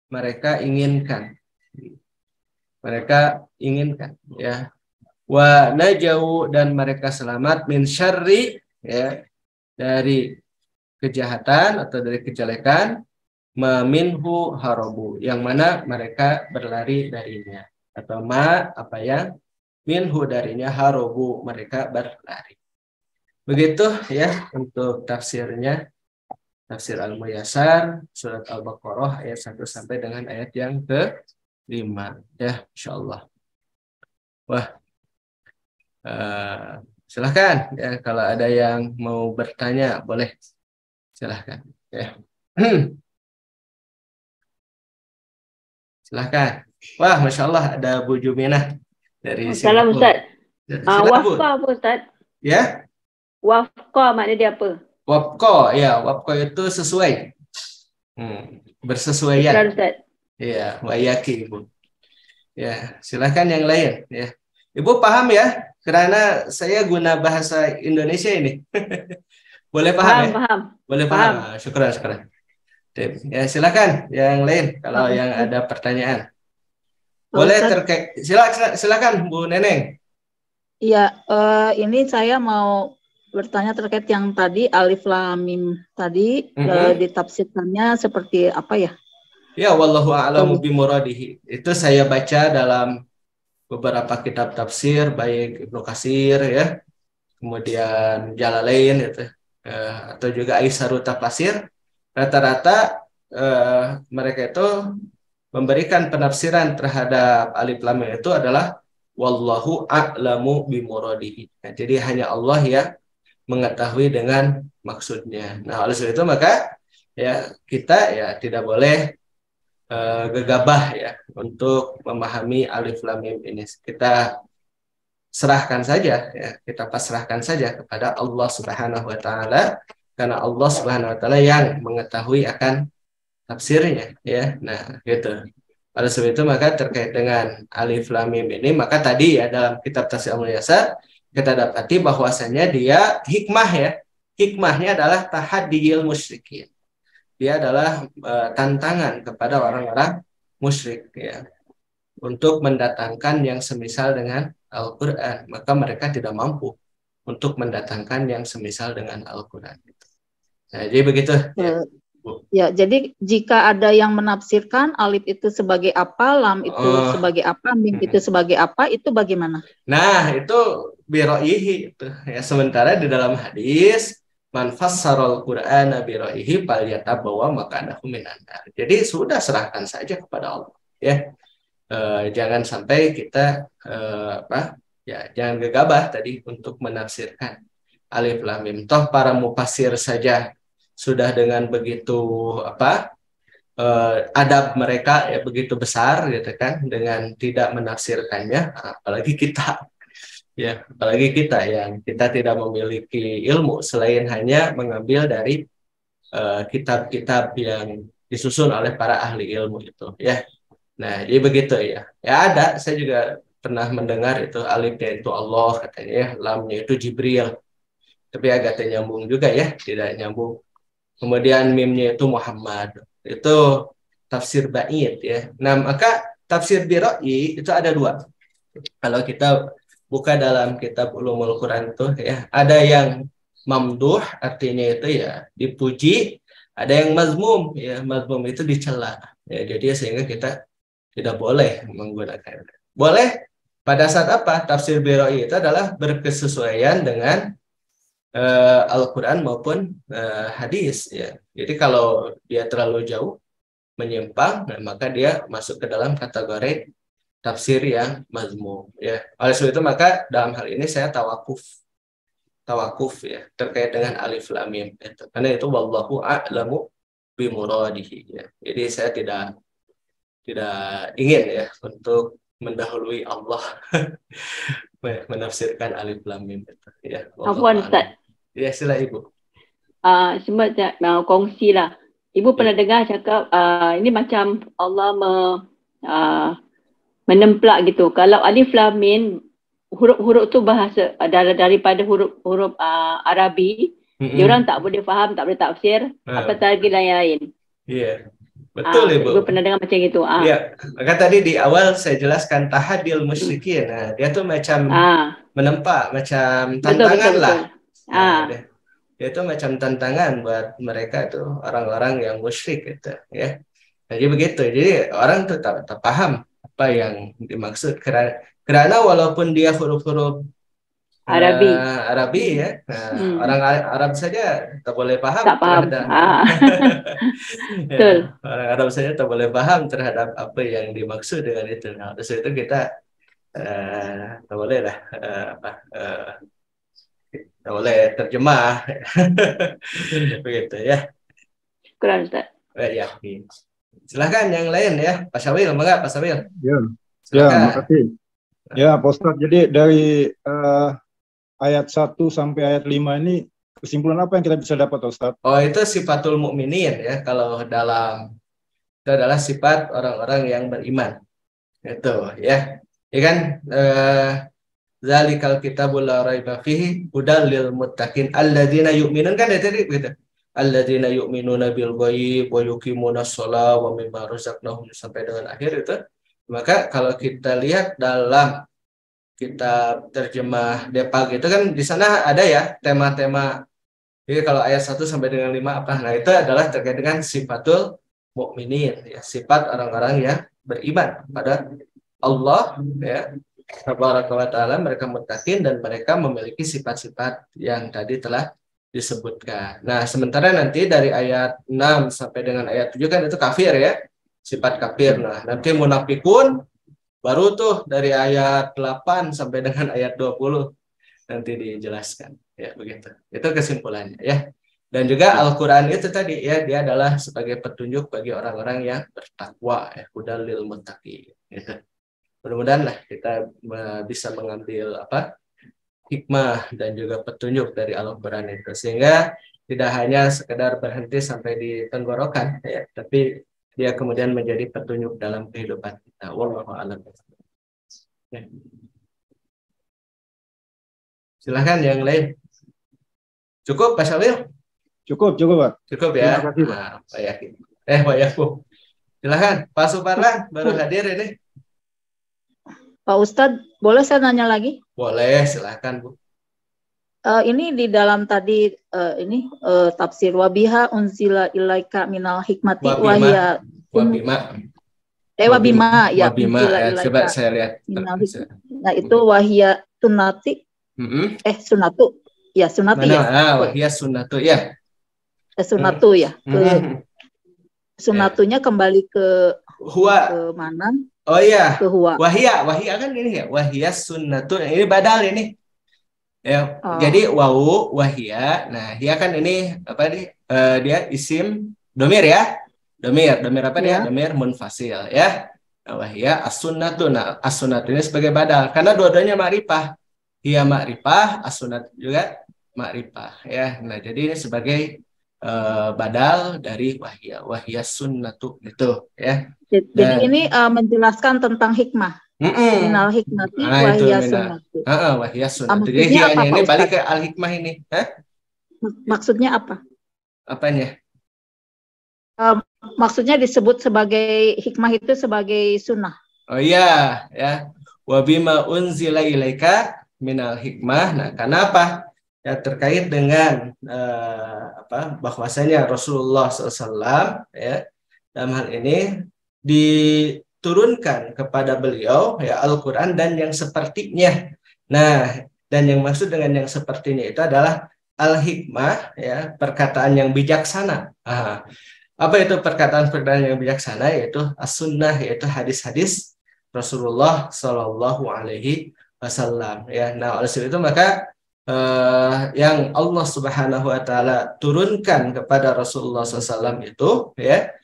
mereka inginkan. Mereka inginkan ya. Wa najau, dan mereka selamat min syarri ya, dari kejahatan atau dari kejelekan, minhu harabu, yang mana mereka berlari darinya, atau apa yang minhu, darinya, harabu, mereka berlari. Begitu ya untuk tafsirnya, tafsir Al-Muyassar surat Al-Baqarah ayat 1 sampai dengan ayat yang ke-5 ya, insyaallah. Wah, silahkan ya, kalau ada yang mau bertanya boleh, silahkan ya. Silahkan. Wah, masya Allah, ada Bu Juminah dari Salam Ustaz. Wafqa apa Ustaz? Ya? Wafqa maknanya dia apa? Wafqa ya, wafqa itu sesuai, bersesuaian. Ikrar, Ustaz. Iya, wayaki Ibu. Ya, silahkan yang lain ya. Ibu paham ya? Karena saya guna bahasa Indonesia ini. Boleh paham ya? Paham. Boleh paham. Syukur. Ya, silakan yang lain kalau yang ada pertanyaan. Boleh terkait. Silakan Bu Neneng. Iya, ini saya mau bertanya terkait yang tadi alif lam mim tadi, ditafsirkannya seperti apa ya? Ya, wallahu a'lamu bimuradihi. Itu saya baca dalam beberapa kitab tafsir, baik Ibnu Katsir ya, kemudian Jalalain itu, atau juga Aisarut Tafsir. Rata-rata mereka itu memberikan penafsiran terhadap alif lam mim itu adalah wallahu a'lamu bimuradihi. Nah, jadi hanya Allah yang mengetahui dengan maksudnya. Nah, oleh sebab itu maka ya kita ya tidak boleh gegabah ya untuk memahami alif lam mim ini. Kita serahkan saja ya, kita pasrahkan saja kepada Allah Subhanahu wa taala, karena Allah Subhanahu wa taala yang mengetahui akan tafsirnya ya. Nah, gitu. Oleh sebab itu maka terkait dengan alif lam mim ini, maka tadi ya dalam kitab tafsir Al-Muyassar kita dapati bahwasanya dia hikmah ya. Hikmahnya adalah tahaddiyil musyrikin. Dia adalah tantangan kepada orang-orang musyrik ya, untuk mendatangkan yang semisal dengan Al-Qur'an, maka mereka tidak mampu untuk mendatangkan yang semisal dengan Al-Qur'an. Nah, jadi begitu ya. Ya, jadi jika ada yang menafsirkan alif itu sebagai apa, lam itu sebagai apa, mim itu sebagai apa, itu bagaimana? Nah, itu biro'ihi itu ya. Sementara di dalam hadis man fassarul Qur'ana bi ra'yihi falyatabawwa maq'adahu minan nar. Jadi sudah serahkan saja kepada Allah ya. Jangan sampai kita jangan gegabah tadi untuk menafsirkan alif lam mim. Toh para mufassir saja sudah dengan begitu adab mereka ya begitu besar gitu kan dengan tidak menafsirkannya, apalagi kita ya, apalagi kita yang kita tidak memiliki ilmu selain hanya mengambil dari kitab-kitab yang disusun oleh para ahli ilmu itu ya. Nah, jadi begitu ya. Ya ada, saya juga pernah mendengar itu alifnya itu Allah katanya ya, lamnya itu Jibril. Tapi agak tidak nyambung juga ya, tidak nyambung. Kemudian mimnya itu Muhammad. Itu tafsir ba'id ya. Nah, maka tafsir biroi itu ada dua. Kalau kita buka dalam kitab Ulumul Quran itu ya, ada yang mamduh artinya itu ya dipuji, ada yang mazmum ya, mazmum itu dicela. Ya, jadi sehingga kita tidak boleh menggunakan. Boleh pada saat apa? Tafsir biroi itu adalah berkesesuaian dengan Al-Quran maupun hadis ya. Jadi kalau dia terlalu jauh menyimpang, nah, maka dia masuk ke dalam kategori tafsir yang mazmum ya. Oleh sebab itu maka dalam hal ini saya tawakuf ya terkait dengan alif lam mim itu. Karena itu wallahu a'lamu bimuradihi ya. Jadi saya tidak ingin ya untuk mendahului Allah menafsirkan alif lam mim itu ya. Afwan Ustaz. Ya, sila Ibu. Cuma mau kongsi lah. Ibu pernah dengar cakap ini macam Allah menemplak gitu. Kalau alif lam mim huruf-huruf tu bahasa daripada huruf Arabi, diorang tak boleh faham, tak boleh tafsir apatah lagi lain-lain. Iya. Betul Ibu. Ibu pernah dengar macam itu. Iya. Maka tadi di awal saya jelaskan tahadil musyrikin. Nah, dia tuh macam menempa, macam tantangan betul. lah. Nah, dia tuh macam tantangan buat mereka tuh orang-orang yang musyrik gitu ya. Jadi begitu. Jadi orang tuh tak paham apa yang dimaksud karena walaupun dia huruf-huruf Arabi ya. Nah, orang Arab saja tak boleh paham. Tak paham. Betul. Ya, orang Arab saja tak boleh paham terhadap apa yang dimaksud dengan itu. Nah, terus itu kita tak boleh lah tak boleh terjemah. Begitu ya. Kurang Ustaz. Ya. Silahkan yang lain ya. Pak Syawil, enggak Pak Syawil? Ya, makasih. Ya, Pak Ustadz. Jadi dari ayat 1 sampai ayat 5 ini kesimpulan apa yang kita bisa dapat, Ustadz? Oh, itu sifatul mukminin ya. Kalau dalam itu adalah sifat orang-orang yang beriman. Itu ya. Ya kan zalikal kitabul la raiba fihi hudal lil muttaqin alladzina yu'minun kan tadi gitu. Alladzina yu'minuna bil ghaib wa yuqimunas shalah wa mimma razaqnahum sampai dengan akhir itu. Maka kalau kita lihat dalam kitab terjemah Depag itu kan di sana ada ya tema-tema. Jadi kalau ayat 1 sampai dengan 5 apa? Nah, itu adalah terkait dengan sifatul mukminin ya, sifat orang-orang yang beriman pada Allah ya. Tabaraka wa ta'ala, mereka muttaqin dan mereka memiliki sifat-sifat yang tadi telah disebutkan. Nah, sementara nanti dari ayat 6 sampai dengan ayat 7 kan itu kafir ya, sifat kafir. Nah, nanti munafikun baru tuh dari ayat 8 sampai dengan ayat 20 nanti dijelaskan ya, begitu. Itu kesimpulannya ya. Dan juga Al-Qur'an itu tadi ya, dia adalah sebagai petunjuk bagi orang-orang yang bertakwa ya, hudal lil muttaqin gitu. Mudah-mudahan lah kita bisa mengambil hikmah dan juga petunjuk dari Al-Quran itu, sehingga tidak hanya sekedar berhenti sampai di tenggorokan ya, tapi dia kemudian menjadi petunjuk dalam kehidupan kita. Wallahu a'lam. Ya. Silahkan yang lain. Cukup Pak Syawil? Cukup Pak. Cukup ya. Terima kasih, Pak. Pak Yakin. Pak Yakub. Silahkan Pak Suparlan baru hadir ini. Pak Ustadz, boleh saya nanya lagi? Boleh, silakan Bu. Ini di dalam tadi tafsir wabiha unzila ilaika minal hikmati wahya wabima ya. Coba saya lihat. Nah, itu wahya sunati sunatu Ya, sunati Mana? ya. Wahia sunnatu ya. Sunatu ya. Sunatunya kembali ke Huwa. mana? Oh iya. Ke huwa. Wahia kan ini ya. Wahia sunnatu. Ini badal ini. Ya, jadi wau wahia. Nah, hia kan ini apa nih? Dia isim domir ya. Domir apa dia? Domir munfasil ya. Nah, wahia as-sunnatu. Nah, as-sunnatu ini sebagai badal karena dua-duanya ma'rifah. Hia ma'rifah, as-sunnatu juga ma'rifah ya. Nah, jadi ini sebagai badal dari wahia sunnatu itu ya. Jadi ini menjelaskan tentang hikmah. Minal hikmati wahia sunnatu. Wahia sunnatu. Jadi hianya ini balik ke al-hikmah ini. Maksudnya apa? Apanya? Maksudnya disebut sebagai hikmah itu sebagai sunnah. Oh iya ya. Wa bima unzila ilaika minal hikmah. Nah, kenapa? Ya terkait dengan bahwasanya Rasulullah SAW ya dalam hal ini diturunkan kepada beliau ya Al-Quran dan yang sepertinya. Nah, dan yang maksud dengan yang sepertinya itu adalah al-hikmah ya, perkataan yang bijaksana. Apa itu perkataan yang bijaksana? Yaitu as-sunnah, yaitu hadis-hadis Rasulullah Shallallahu Alaihi Wasallam ya. Nah, oleh sebab itu maka yang Allah Subhanahu Wa Taala turunkan kepada Rasulullah SAW itu ya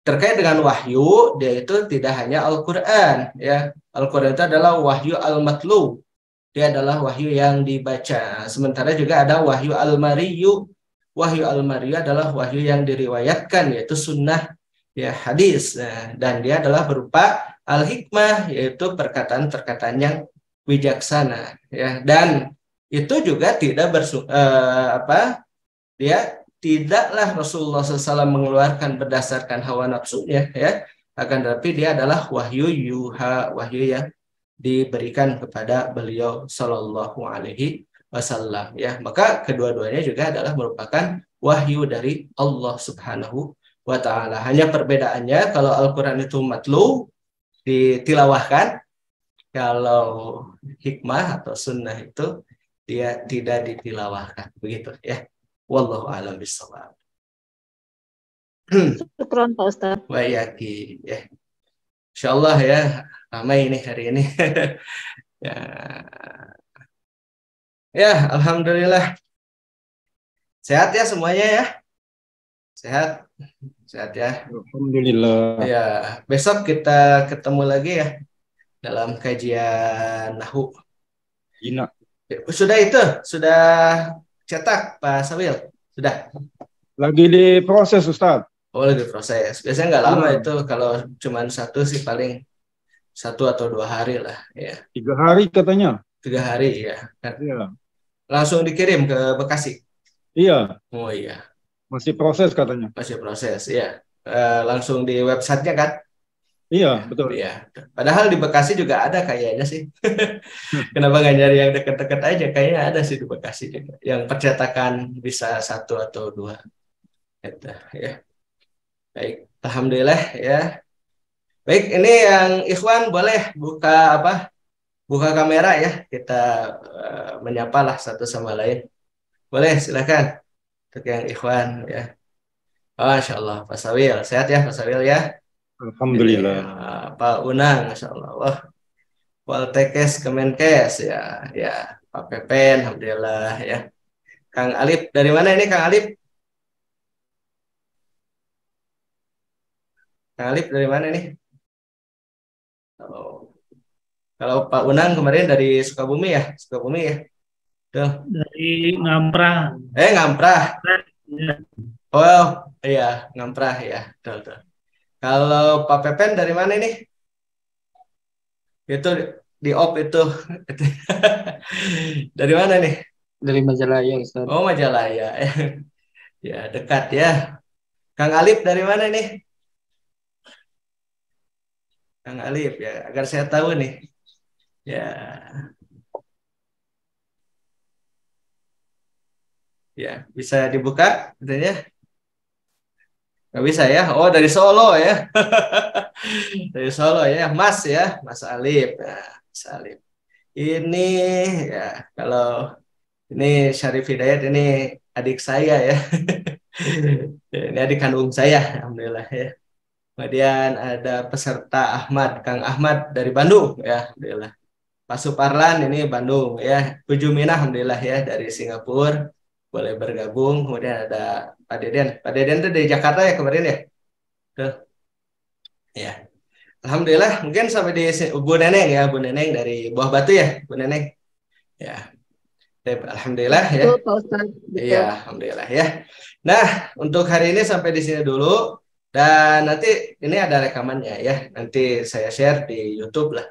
terkait dengan wahyu, dia itu tidak hanya Al-Quran ya. Al-Quran itu adalah wahyu al-matlu, dia adalah wahyu yang dibaca. Sementara juga ada wahyu al-mariyu. Wahyu al-mariyu adalah wahyu yang diriwayatkan, yaitu sunnah ya, hadis. Nah, dan dia adalah berupa al-hikmah, yaitu perkataan-perkataan yang bijaksana ya. Dan itu juga tidak dia tidaklah Rasulullah SAW mengeluarkan berdasarkan hawa nafsunya ya, akan tetapi dia adalah wahyu yuha, wahyu yang diberikan kepada beliau Shallallahu Alaihi Wasallam ya. Maka kedua-duanya juga adalah merupakan wahyu dari Allah Subhanahu Wa Taala. Hanya perbedaannya kalau Al-Quran itu matlu, ditilawahkan, kalau hikmah atau sunnah itu dia tidak ditilawahkan, begitu ya. Wallahu a'lam bishawab. Syukron Pak Ustaz. Wa yaki ya. Insyaallah ya, ramai ini hari ini. Ya. Ya, alhamdulillah. Sehat ya semuanya ya. Sehat. Sehat ya. Alhamdulillah. Ya, besok kita ketemu lagi ya dalam kajian nahwu. Ina. Sudah sudah cetak Pak Sawil? Sudah? Lagi diproses Ustaz. Oh, lagi proses. Biasanya nggak lama itu, kalau cuma satu sih paling 1 atau 2 hari lah ya. 3 hari katanya. 3 hari ya. Iya. Langsung dikirim ke Bekasi? Iya. Oh iya. Masih proses katanya. Masih proses ya. Langsung di websitenya kan? Iya, betul. Iya. Padahal di Bekasi juga ada kayaknya sih. Kenapa nggak nyari yang deket-deket aja? Kayaknya ada sih di Bekasi juga. Yang percetakan bisa 1 atau 2. Gitu, ya. Baik, alhamdulillah ya. Baik, ini yang Ikhwan boleh buka kamera ya. Kita menyapalah satu sama lain. Boleh, silakan. Untuk yang Ikhwan ya. Oh, Masya Allah, Pak Sawil. Sehat ya Pak Sawil ya? Alhamdulillah. Pak Unang, Masya Allah. Wah, Poltekes Kemenkes ya, ya. Pak Pepen, alhamdulillah ya. Kang Alip, dari mana ini Kang Alip? Kang Alip dari mana nih? Oh. Kalau Pak Unang kemarin dari Sukabumi ya? Sukabumi ya? Tuh. Dari Ngamprah. Ngamprah. Ya. Oh, iya, Ngamprah ya. Tuh. Kalau Pak Pepen dari mana nih? Itu di OP itu. Dari mana nih? Dari Majalaya, Ustaz. Oh, Majalaya. Ya, dekat ya. Kang Alip dari mana nih? Kang Alip ya, agar saya tahu nih. Ya. Ya, bisa dibuka katanya? Nggak bisa ya? Oh, dari Solo ya. Dari Solo ya, Mas ya, Mas Alip. Nah, Mas Alip. Ini ya, kalau Ini Syarif Hidayat ini adik saya ya. Ini adik kandung saya, alhamdulillah ya. Kemudian ada peserta Ahmad, Kang Ahmad dari Bandung ya, alhamdulillah. Pak Suparlan ini Bandung ya. Bu Jumina alhamdulillah ya dari Singapura boleh bergabung. Kemudian ada Pak Deden. Pak Deden itu dari Jakarta ya kemarin ya. Tuh. Ya. Alhamdulillah mungkin sampai di Bu Neneng ya, Bu Neneng dari Buah Batu ya, Bu Neneng. Ya. Alhamdulillah ya. Betul, Pak Ustadz. Betul. Iya, alhamdulillah ya. Nah, untuk hari ini sampai di sini dulu dan nanti ini ada rekamannya ya. Nanti saya share di YouTube lah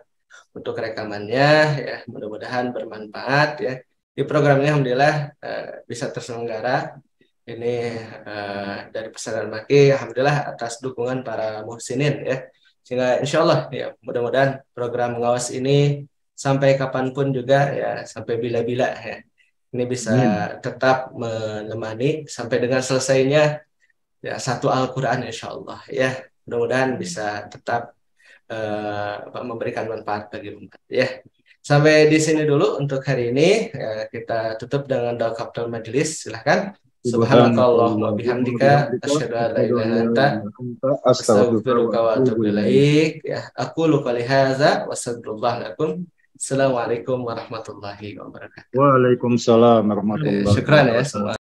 untuk rekamannya ya. Mudah-mudahan bermanfaat ya. Di program ini alhamdulillah bisa terselenggara. Ini dari Pesantren Maki alhamdulillah atas dukungan para muhsinin ya. Sehingga insya Allah ya mudah-mudahan program ngawas ini sampai kapanpun juga ya sampai bila-bila ya ini bisa tetap menemani sampai dengan selesainya ya satu Al-Quran insya Allah ya mudah-mudahan bisa tetap memberikan manfaat bagi umat ya sampai di sini dulu untuk hari ini ya, kita tutup dengan doa kafatul majelis silahkan. Subhanakallahumma bihamdika asyhadu an la ilaha illa anta astaghfiruka wa atubu ilaik ya aqulu qouli hadza wa astaghfirullah lakum. Assalamualaikum warahmatullahi wabarakatuh. Waalaikumsalam warahmatullahi wabarakatuh. Syukran ya semua.